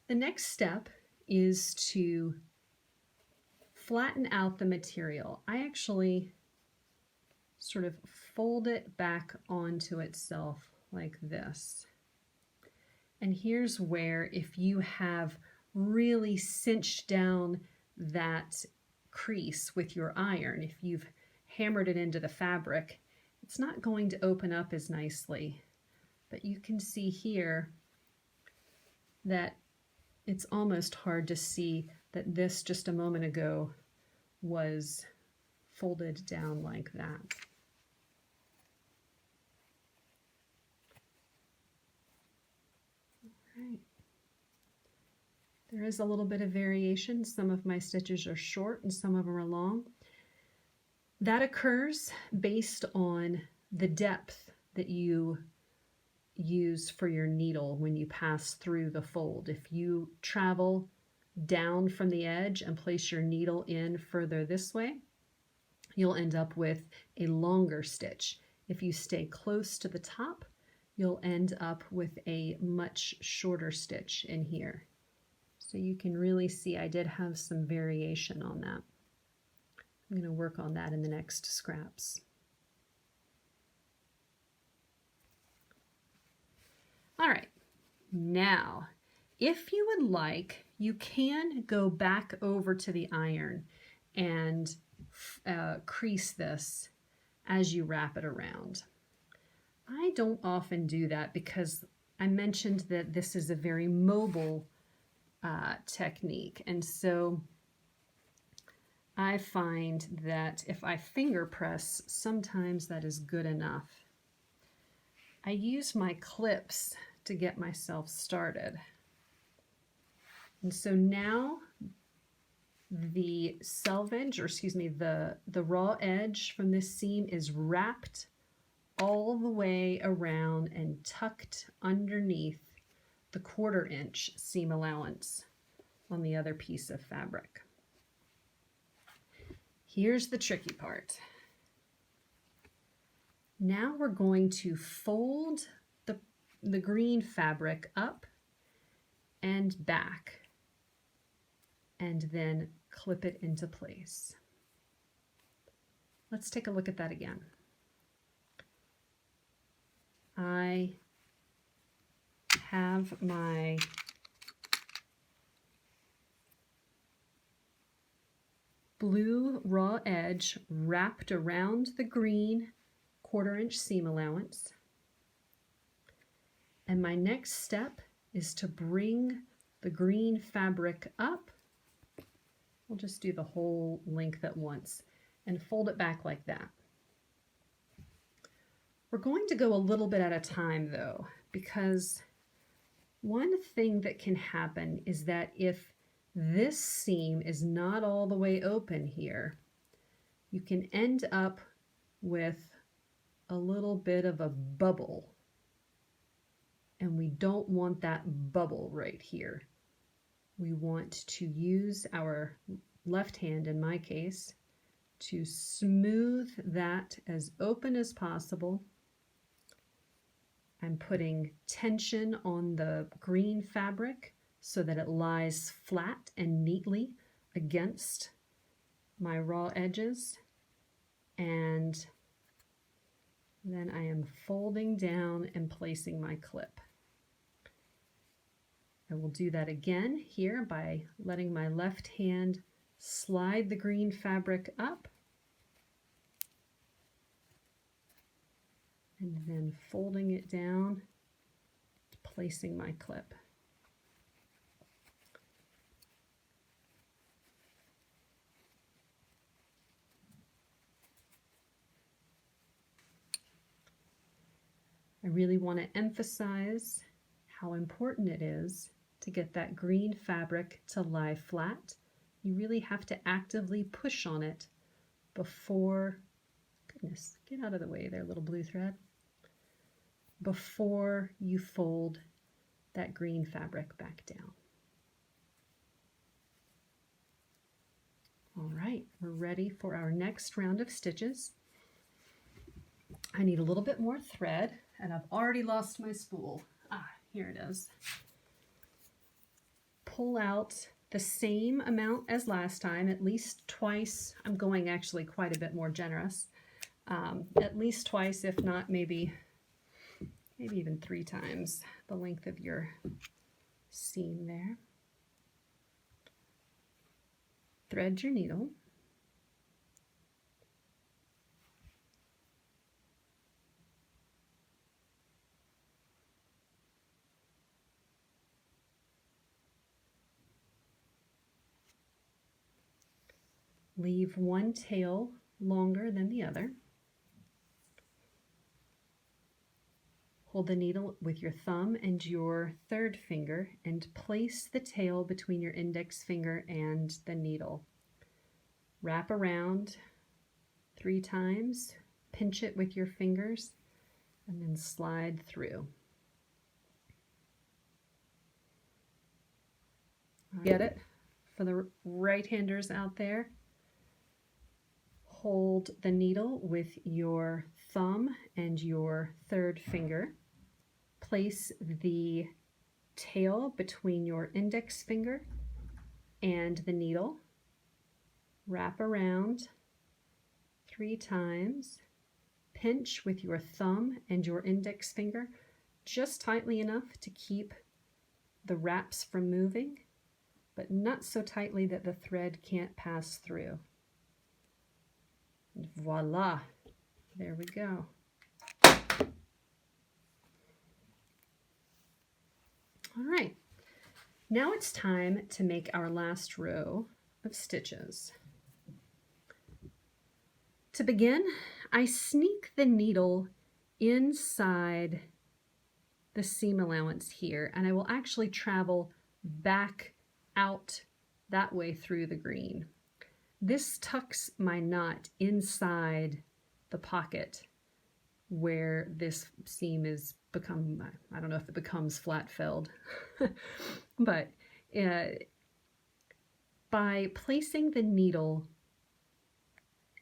The next step is to flatten out the material. I actually sort of fold it back onto itself like this. And here's where, if you have really cinched down that crease with your iron, if you've hammered it into the fabric, it's not going to open up as nicely. But you can see here that it's almost hard to see that this just a moment ago was folded down like that. Right. There is a little bit of variation. Some of my stitches are short and some of them are long. That occurs based on the depth that you use for your needle when you pass through the fold. If you travel down from the edge and place your needle in further this way, you'll end up with a longer stitch. If you stay close to the top, you'll end up with a much shorter stitch in here. So you can really see I did have some variation on that. I'm going to work on that in the next scraps. All right, now, if you would like, you can go back over to the iron and crease this as you wrap it around. I don't often do that because I mentioned that this is a very mobile technique, and so I find that if I finger press, sometimes that is good enough. I use my clips to get myself started. And so now the selvage, or excuse me, the raw edge from this seam is wrapped all the way around and tucked underneath the 1/4 inch seam allowance on the other piece of fabric. Here's the tricky part. Now we're going to fold the green fabric up and back and then clip it into place. Let's take a look at that again. I have my blue raw edge wrapped around the green 1/4 inch seam allowance. And my next step is to bring the green fabric up. We'll just do the whole length at once and fold it back like that. We're going to go a little bit at a time though, because one thing that can happen is that if this seam is not all the way open here, you can end up with a little bit of a bubble. And we don't want that bubble right here. We want to use our left hand, in my case, to smooth that as open as possible. I'm putting tension on the green fabric so that it lies flat and neatly against my raw edges. And then I am folding down and placing my clip. I will do that again here by letting my left hand slide the green fabric up and then folding it down, placing my clip. I really want to emphasize how important it is to get that green fabric to lie flat. You really have to actively push on it before, goodness, get out of the way there, little blue thread, before you fold that green fabric back down. All right, we're ready for our next round of stitches. I need a little bit more thread, and I've already lost my spool. Ah, here it is. pull out the same amount as last time, at least twice. I'm going actually quite a bit more generous. At least twice, if not maybe even 3 times the length of your seam there. Thread your needle. Leave one tail longer than the other. Hold the needle with your thumb and your third finger and place the tail between your index finger and the needle. Wrap around 3 times, pinch it with your fingers, and then slide through. Get it? For the right-handers out there, hold the needle with your thumb and your third finger. Place the tail between your index finger and the needle. Wrap around 3 times. Pinch with your thumb and your index finger just tightly enough to keep the wraps from moving, but not so tightly that the thread can't pass through. And voila, there we go. All right, now it's time to make our last row of stitches. To begin, I sneak the needle inside the seam allowance here, and I will actually travel back out that way through the green. This tucks my knot inside the pocket where this seam is I don't know if it becomes flat-filled, but by placing the needle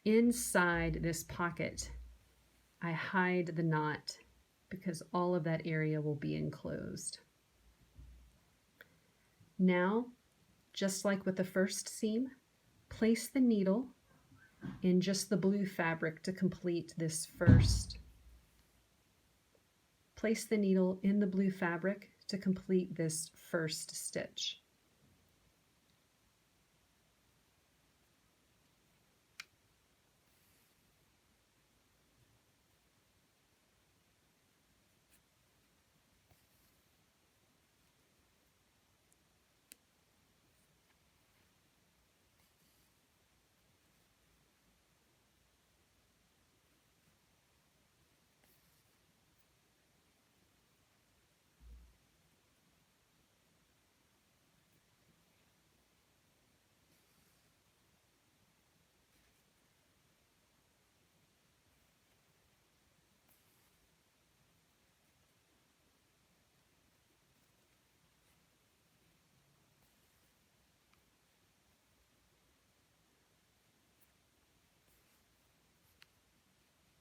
inside this pocket, I hide the knot because all of that area will be enclosed. Now, just like with the first seam, place the needle in just the blue fabric to complete this first. Place the needle in the blue fabric to complete this first stitch.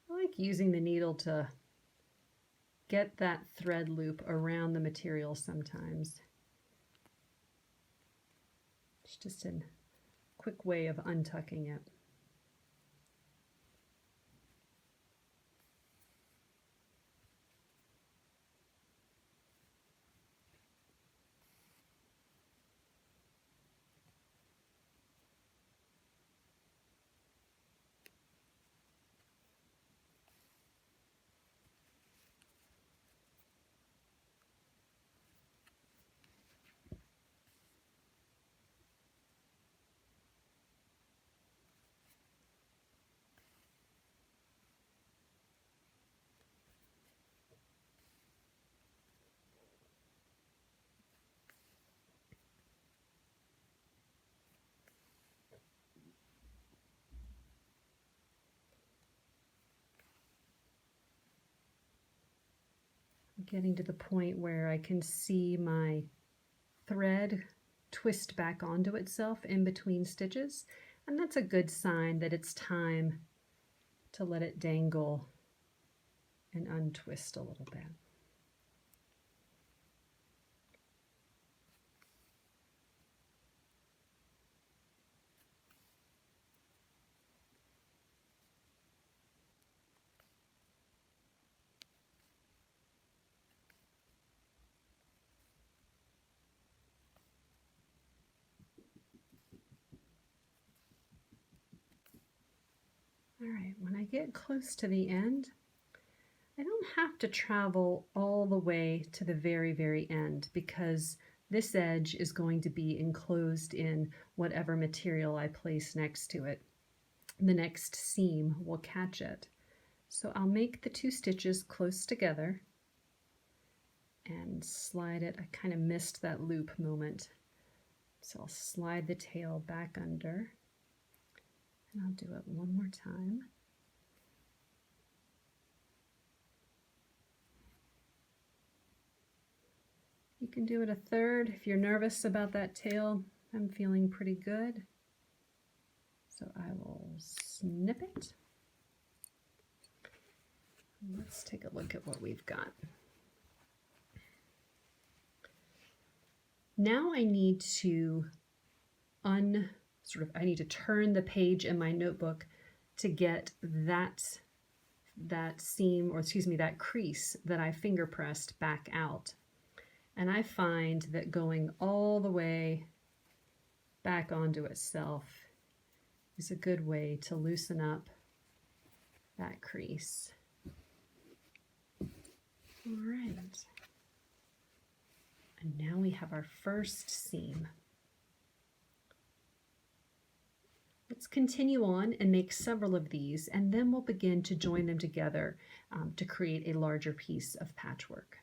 I like using the needle to get that thread loop around the material sometimes. It's just a quick way of untucking it. Getting to the point where I can see my thread twist back onto itself in between stitches, and that's a good sign that it's time to let it dangle and untwist a little bit. All right, when I get close to the end, I don't have to travel all the way to the very, very end because this edge is going to be enclosed in whatever material I place next to it. The next seam will catch it. So I'll make the 2 stitches close together and slide it. I kind of missed that loop moment. So I'll slide the tail back under, and I'll do it one more time. You can do it a third. If you're nervous about that tail, I'm feeling pretty good. So I will snip it. Let's take a look at what we've got. Now I need to I need to turn the page in my notebook to get that seam, or excuse me, that crease that I finger pressed back out. And I find that going all the way back onto itself is a good way to loosen up that crease. All right. And now we have our first seam. Let's continue on and make several of these, and then we'll begin to join them together to create a larger piece of patchwork.